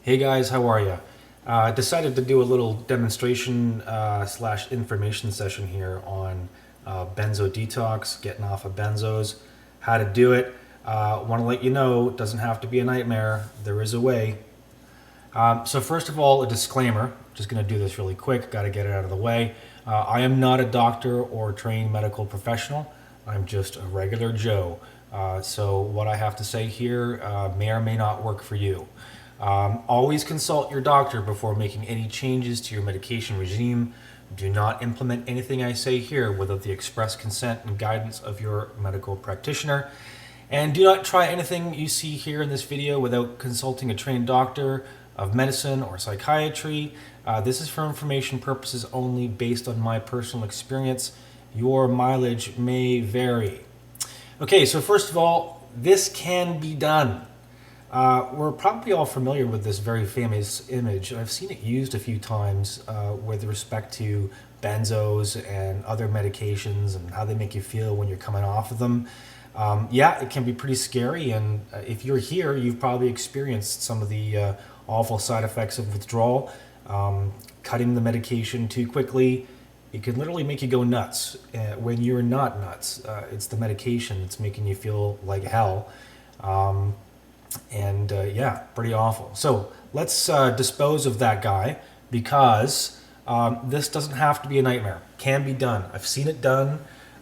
Hey guys, how are you? I decided to do a little demonstration slash information session here on benzo detox, getting off of benzos, how to do it. Want to let you know, it doesn't have to be a nightmare. There is a way. So first of all, a disclaimer. Just going to do this really quick. Got to get it out of the way. I am not a doctor or trained medical professional. I'm just a regular Joe. So what I have to say here may or may not work for you. Always consult your doctor before making any changes to your medication regime. Do not implement anything I say here without the express consent and guidance of your medical practitioner. And do not try anything you see here in this video without consulting a trained doctor of medicine or psychiatry. This is for information purposes only based on my personal experience. Your mileage may vary. Okay, so first of all, this can be done. We're probably all familiar with this very famous image. I've seen it used a few times with respect to benzos and other medications and how they make you feel when you're coming off of them. Yeah, it can be pretty scary, and if you're here, you've probably experienced some of the awful side effects of withdrawal. Cutting the medication too quickly, it can literally make you go nuts. When you're not nuts, it's the medication that's making you feel like hell. Yeah, pretty awful. So let's dispose of that guy because this doesn't have to be a nightmare. Can be done. I've seen it done.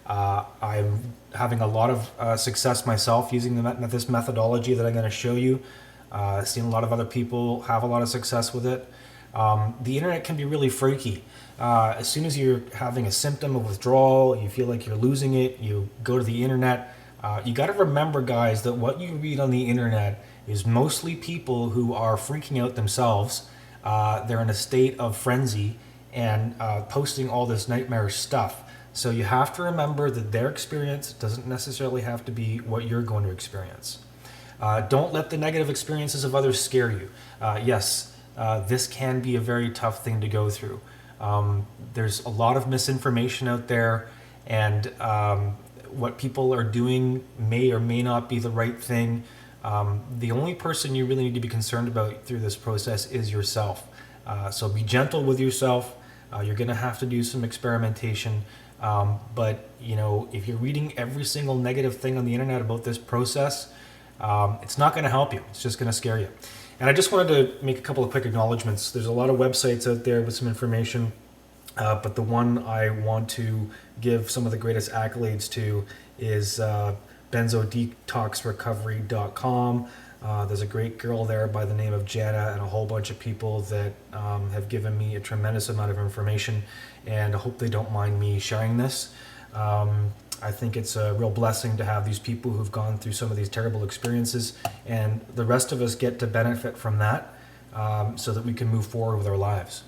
I'm having a lot of success myself using this methodology that I'm going to show you. I've seen a lot of other people have a lot of success with it. The internet can be really freaky. As soon as you're having a symptom of withdrawal, you feel like you're losing it, you go to the internet. You got to remember, guys, that what you read on the internet is mostly people who are freaking out themselves. They're in a state of frenzy and posting all this nightmare stuff. So you have to remember that their experience doesn't necessarily have to be what you're going to experience. Don't let the negative experiences of others scare you. Yes, this can be a very tough thing to go through. There's a lot of misinformation out there, and what people are doing may or may not be the right thing. The only person you really need to be concerned about through this process is yourself. So be gentle with yourself. You're going to have to do some experimentation. But you know, if you're reading every single negative thing on the internet about this process, it's not going to help you. It's just going to scare you. And I just wanted to make a couple of quick acknowledgements. There's a lot of websites out there with some information, but the one I want to give some of the greatest accolades to is benzodetoxrecovery.com. There's a great girl there by the name of Jana and a whole bunch of people that have given me a tremendous amount of information, and I hope they don't mind me sharing this. I think it's a real blessing to have these people who've gone through some of these terrible experiences, and the rest of us get to benefit from that so that we can move forward with our lives.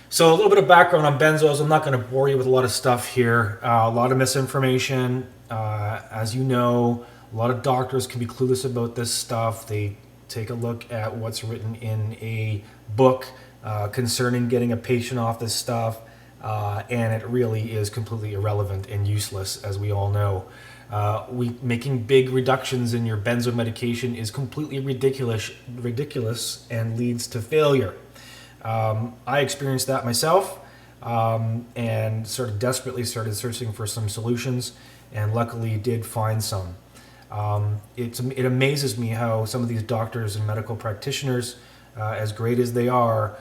So a little bit of background on benzos. I'm not going to bore you with a lot of stuff here. A lot of misinformation. As you know, a lot of doctors can be clueless about this stuff. They take a look at what's written in a book concerning getting a patient off this stuff, and it really is completely irrelevant and useless, as we all know. Making big reductions in your benzo medication is completely ridiculous and leads to failure. I experienced that myself, and sort of desperately started searching for some solutions, and luckily did find some. It amazes me how some of these doctors and medical practitioners, as great as they are,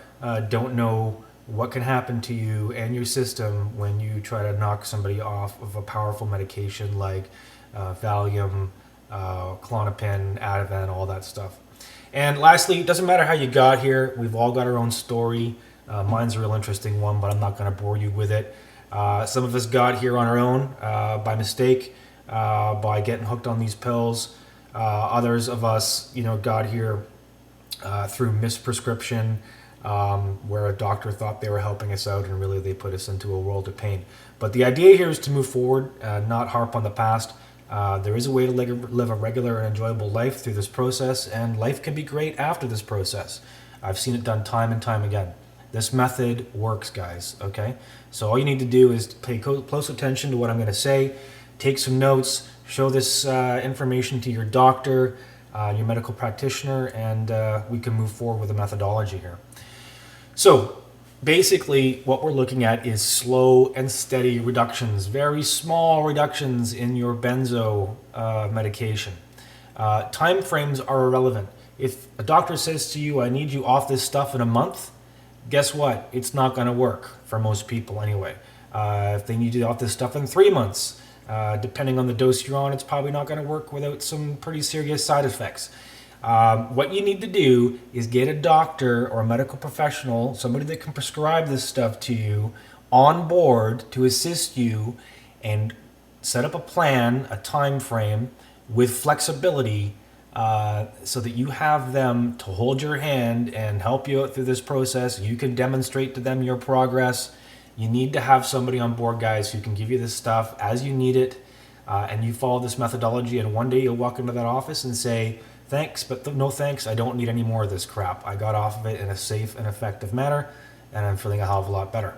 don't know what can happen to you and your system when you try to knock somebody off of a powerful medication like Valium, Klonopin, Ativan, all that stuff. And lastly, it doesn't matter how you got here. We've all got our own story. Mine's a real interesting one, but I'm not going to bore you with it. Some of us got here on our own by mistake, by getting hooked on these pills. Others of us, got here through misprescription, where a doctor thought they were helping us out and really they put us into a world of pain. But the idea here is to move forward, not harp on the past. There is a way to live a regular and enjoyable life through this process, and life can be great after this process. I've seen it done time and time again. This method works, guys, okay? So all you need to do is pay close attention to what I'm going to say, take some notes, show this information to your doctor, your medical practitioner, and we can move forward with a methodology here. So basically what we're looking at is slow and steady reductions, very small reductions in your benzo medication. Time frames are irrelevant. If a doctor says to you, I need you off this stuff in a month, guess what? It's not going to work for most people anyway. If they need you off this stuff in 3 months, depending on the dose you're on, it's probably not going to work without some pretty serious side effects. What you need to do is get a doctor or a medical professional, somebody that can prescribe this stuff to you, on board to assist you and set up a plan, a time frame with flexibility, so that you have them to hold your hand and help you out through this process. You can demonstrate to them your progress. You need to have somebody on board, guys, who can give you this stuff as you need it, and you follow this methodology, and one day you'll walk into that office and say, thanks, but no thanks, I don't need any more of this crap. I got off of it in a safe and effective manner, and I'm feeling a hell of a lot better.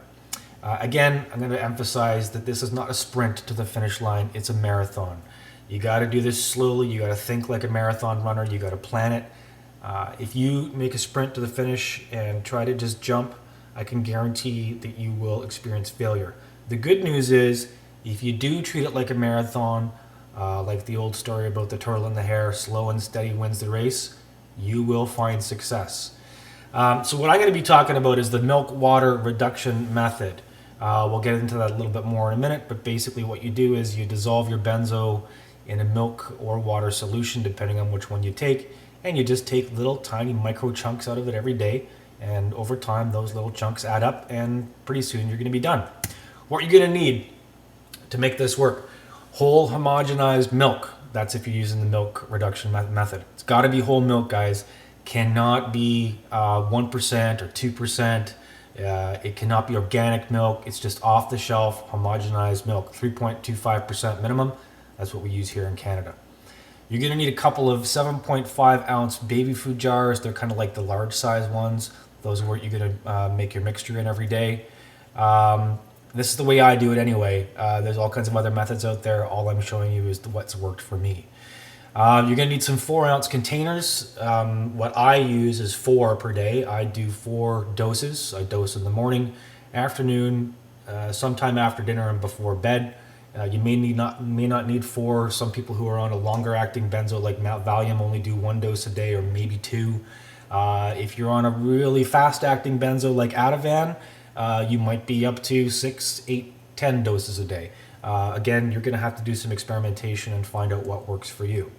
Again, I'm going to emphasize that this is not a sprint to the finish line, it's a marathon. You got to do this slowly, you got to think like a marathon runner, you got to plan it. If you make a sprint to the finish and try to just jump, I can guarantee that you will experience failure. The good news is, if you do treat it like a marathon, like the old story about the turtle and the hare, slow and steady wins the race, you will find success. So what I'm going to be talking about is the milk water reduction method. We'll get into that a little bit more in a minute, but basically what you do is you dissolve your benzo in a milk or water solution, depending on which one you take, and you just take little tiny micro chunks out of it every day, and over time those little chunks add up, and pretty soon you're going to be done. What you're going to need to make this work: whole homogenized milk. That's if you're using the milk reduction method. It's got to be whole milk, guys. Cannot be 1% or 2%. It cannot be organic milk. It's just off the shelf homogenized milk, 3.25% minimum. That's what we use here in Canada. You're going to need a couple of 7.5 ounce baby food jars. They're kind of like the large size ones. Those are what you're going to make your mixture in every day. This is the way I do it anyway. There's all kinds of other methods out there. All I'm showing you is what's worked for me. You're going to need some 4 ounce containers. What I use is 4 per day. I do 4 doses. I dose in the morning, afternoon, sometime after dinner, and before bed. You may not need 4. Some people who are on a longer acting benzo like Valium only do 1 dose a day, or maybe 2. If you're on a really fast acting benzo like Ativan, you might be up to 6, 8, 10 doses a day. Again, you're going to have to do some experimentation and find out what works for you.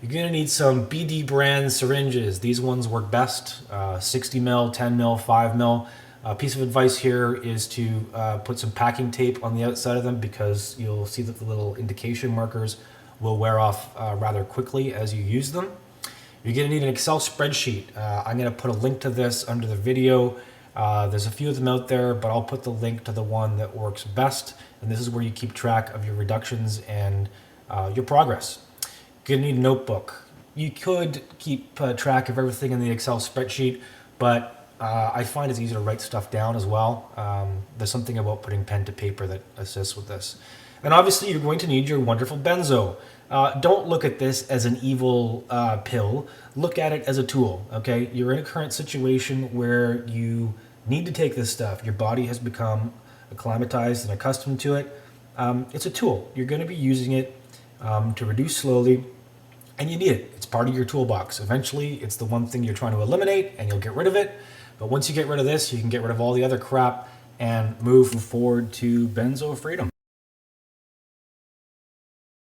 You're going to need some BD brand syringes. These ones work best, 60 mil, 10 mil, 5 mil. A piece of advice here is to put some packing tape on the outside of them, because you'll see that the little indication markers will wear off rather quickly as you use them. You're going to need an Excel spreadsheet. I'm going to put a link to this under the video. There's a few of them out there, but I'll put the link to the one that works best. And this is where you keep track of your reductions and your progress. You're going to need a notebook. You could keep track of everything in the Excel spreadsheet, but I find it's easier to write stuff down as well. There's something about putting pen to paper that assists with this. And obviously you're going to need your wonderful benzo. Don't look at this as an evil pill. Look at it as a tool, okay? You're in a current situation where you need to take this stuff. Your body has become acclimatized and accustomed to it. It's a tool. You're going to be using it to reduce slowly, and you need it. It's part of your toolbox. Eventually, it's the one thing you're trying to eliminate, and you'll get rid of it. But once you get rid of this, you can get rid of all the other crap and move forward to benzo freedom.